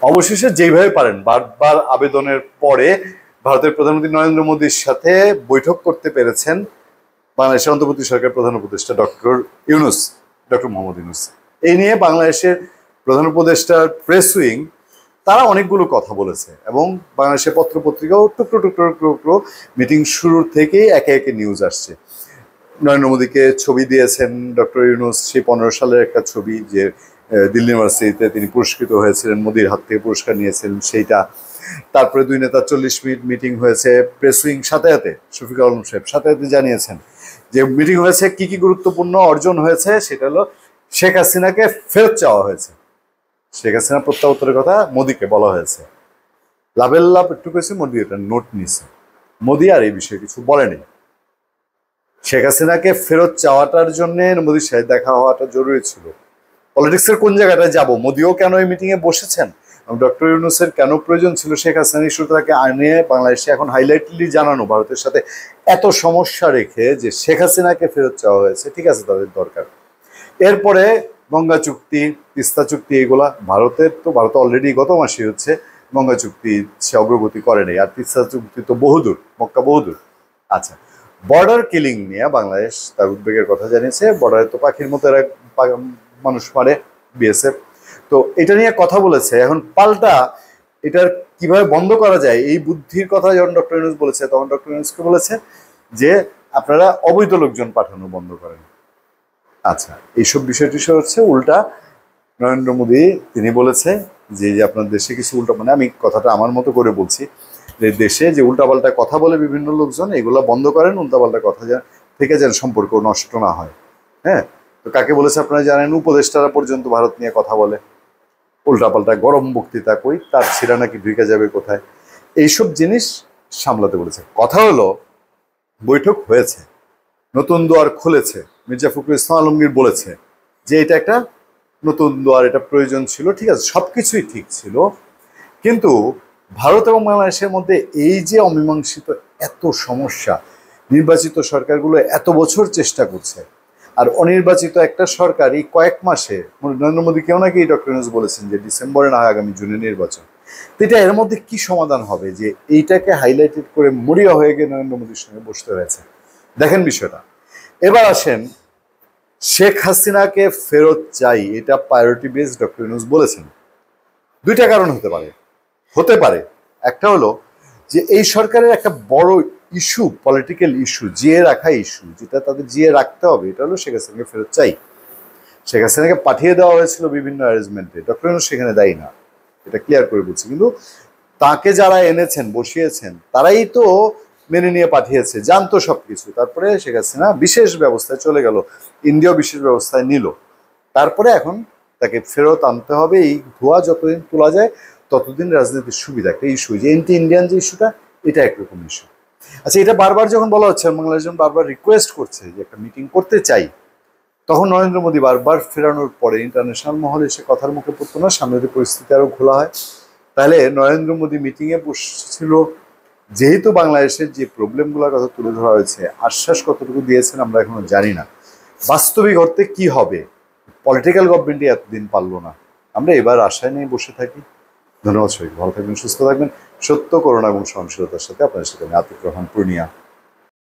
অবশেষে যেইভাবে পারেন বারবার আবেদনের পরে ভারতের প্রধানমন্ত্রী নরেন্দ্র মোদীর সাথে বৈঠক করতে পেরেছেন বাংলাদেশের অন্তর্বর্তী সরকার প্রধান উপদেষ্টা ডক্টর মোহাম্মদ ইউনূস। এই নিয়ে বাংলাদেশের প্রধান উপদেষ্টার প্রেস উইং তারা অনেকগুলো কথা বলেছে এবং বাংলাদেশের পত্রপত্রিকাও টুকরো টুকরো টুকরো মিটিং শুরুর থেকেই একে একে নিউজ আসছে। নরেন্দ্র মোদীকে ছবি দিয়েছেন ডক্টর ইউনূস, সেই 15 সালের একটা ছবি যে দিল্লি ইউনিভার্সিটিতে তিনি পুরস্কৃত হয়েছিলেন, মোদীর হাত থেকে পুরস্কার নিয়েছিলেন সেইটা। তারপরে দুই নেতার 40 মিনিট মিটিং হয়েছে। প্রেস উইং সাথে শফিকুল আলম সাহেব সাথে জানিয়েছেন যে মিটিং হয়েছে, কি কি গুরুত্বপূর্ণ অর্জন হয়েছে সেটা হলো শেখ হাসিনাকে ফেরত চাওয়া হয়েছে। শেখ হাসিনা প্রত্যাবর্তনের কথা মোদীকে বলা হয়েছে। লাভের লাভ একটু করেছে, মোদী এটা নোট নিয়েছে। মোদী আর এই বিষয়ে কিছু বলেনি। শেখ হাসিনাকে ফেরত চাওয়াটার জন্য মোদীর সাথে দেখা হওয়াটা জরুরি ছিল। পলিটিক্সের কোন জায়গাটায় যাব, মোদীও কেন এই মিটিংয়ে বসেছেন, ডক্টর ইউনূসের কেন প্রয়োজন ছিল শেখ হাসিনা ইস্যুটাকে আনিয়ে বাংলাদেশে এখন হাইলাইটলি জানানো ভারতের সাথে এত সমস্যা রেখে যে শেখ হাসিনাকে ফেরত চাওয়া হয়েছে, ঠিক আছে তাদের দরকার। এরপরে গঙ্গা চুক্তি, তিস্তা চুক্তি, এগুলা ভারত অলরেডি গত মাসে হচ্ছে গঙ্গা চুক্তি সে অগ্রগতি করেনি, আর তিস্তা চুক্তি তো বহুদূর, মক্কা বহুদূর। আচ্ছা, বর্ডার কিলিং নিয়ে বাংলাদেশ তার উদ্বেগের কথা জানিয়েছে। বর্ডারে তো পাখির মতো মানুষ মারে বিএসএফ, তো এটা নিয়ে কথা বলেছে। এখন পাল্টা এটার কিভাবে বন্ধ করা যায় এই বুদ্ধির কথা যখন ডক্টর ইউনূস বলেছে, তখন ডক্টর ইউনূসকে বলেছে যে আপনারা অবৈধ লোকজন পাঠানো বন্ধ করেন। আচ্ছা, এইসব বিষয়টি হচ্ছে উল্টা নরেন্দ্র মোদী তিনি বলেছে যে আপনার দেশে কিছু উল্টা, মানে আমি কথাটা আমার মতো করে বলছি, যে দেশে যে উল্টাপাল্টা কথা বলে বিভিন্ন লোকজন, এগুলো বন্ধ করেন, উল্টাপাল্টা কথা থেকে যেন সম্পর্ক নষ্ট না হয়। হ্যাঁ, তো কাকে বলেছে আপনারা জানেন, উপদেষ্টারা পর্যন্ত ভারত নিয়ে কথা বলে, উল্টাপাল্টা গরম বক্তৃতা কই, তার ছিঁড়া নাকি ঢুকে যাবে কোথায়, এইসব জিনিস সামলাতে বলেছে। কথা হলো বৈঠক হয়েছে, নতুন দুয়ার খুলেছে, মির্জা ফখরুল ইসলাম আলমগীর বলেছে যে এটা একটা নতুন দুয়ার, এটা প্রয়োজন ছিল, ঠিক আছে, সবকিছুই ঠিক ছিল। কিন্তু ভারত এবং বাংলাদেশের মধ্যে এই যে অমীমাংসিত এত সমস্যা, নির্বাচিত সরকারগুলো এত বছর চেষ্টা করছে, আর অনির্বাচিত একটা সরকার এই কয়েক মাসে, নরেন্দ্র মোদী কেউ নাকি ডক্টর ইউনূস বলেছেন যে ডিসেম্বরে না আগামী জুনে নির্বাচন, তো এটা এর মধ্যে কি সমাধান হবে যে এইটাকে হাইলাইটেড করে মরিয়া হয়ে গিয়ে নরেন্দ্র মোদীর সঙ্গে বসতে হয়েছে। দেখেন বিষয়টা। এবার আসেন, শেখ হাসিনাকে ফেরত চাই, এটা প্রায়োরিটি বেস ডক্টর ইউনূস বলেছেন। দুইটা কারণ হতে পারে। একটা হলো যে এই সরকারের একটা বড় ইস্যু, পলিটিক্যাল ইস্যু, জিয়ে রাখা ইস্যু, যেটা তাদের জিয়ে রাখতে হবে, এটা হলো শেখ হাসিনাকে ফেরত চাই। শেখ হাসিনাকে পাঠিয়ে দেওয়া হয়েছিল বিভিন্ন অ্যারেঞ্জমেন্টে, ডক্টর ইউনূস সেখানে দেয় না, এটা ক্লিয়ার করে বলছি। কিন্তু তাকে যারা এনেছেন, বসিয়েছেন, তারাই তো মেনে নিয়ে পাঠিয়েছে, জানতো সবকিছু। তারপরে শেখ হাসিনা বিশেষ ব্যবস্থায় চলে গেল, ইন্ডিয়া বিশেষ ব্যবস্থায় নিল। তারপরে এখন তাকে ফেরত আনতে হবে। এই ধোয়া যতদিন তোলা যায় ততদিন রাজনীতির সুবিধা, একটা ইস্যু, যে এন্টি ইন্ডিয়ান যে ইস্যুটা, এটা একরকম ইস্যু। আচ্ছা, এটা বারবার যখন বলা হচ্ছে, বাংলাদেশ যখন বারবার রিকোয়েস্ট করছে যে একটা মিটিং করতে চাই, তখন নরেন্দ্র মোদী বারবার ফেরানোর পরে ইন্টারন্যাশনাল মহলে এসে কথার মুখে পড়তো না, সামনে যদি পরিস্থিতি আরো ঘোলা হয়। তাহলে নরেন্দ্র মোদী মিটিংয়ে বসছিল, যেহেতু বাংলাদেশের যে প্রবলেমগুলোর কথা তুলে ধরা হয়েছে, আশ্বাস কতটুকু দিয়েছেন আমরা এখনো জানি না। বাস্তবিক অর্থে কি হবে, পলিটিক্যাল গভর্নমেন্টই এতদিন পারলো না। আমরা এবার আশায় নিয়ে বসে থাকি। ধন্যবাদ সবাইকে, ভালো থাকবেন, সুস্থ থাকবেন। সত্য, করুণা এবং সহনশীলতার সাথে আপনাদের সাথে আমি আতিক রহমান পূর্ণিয়া।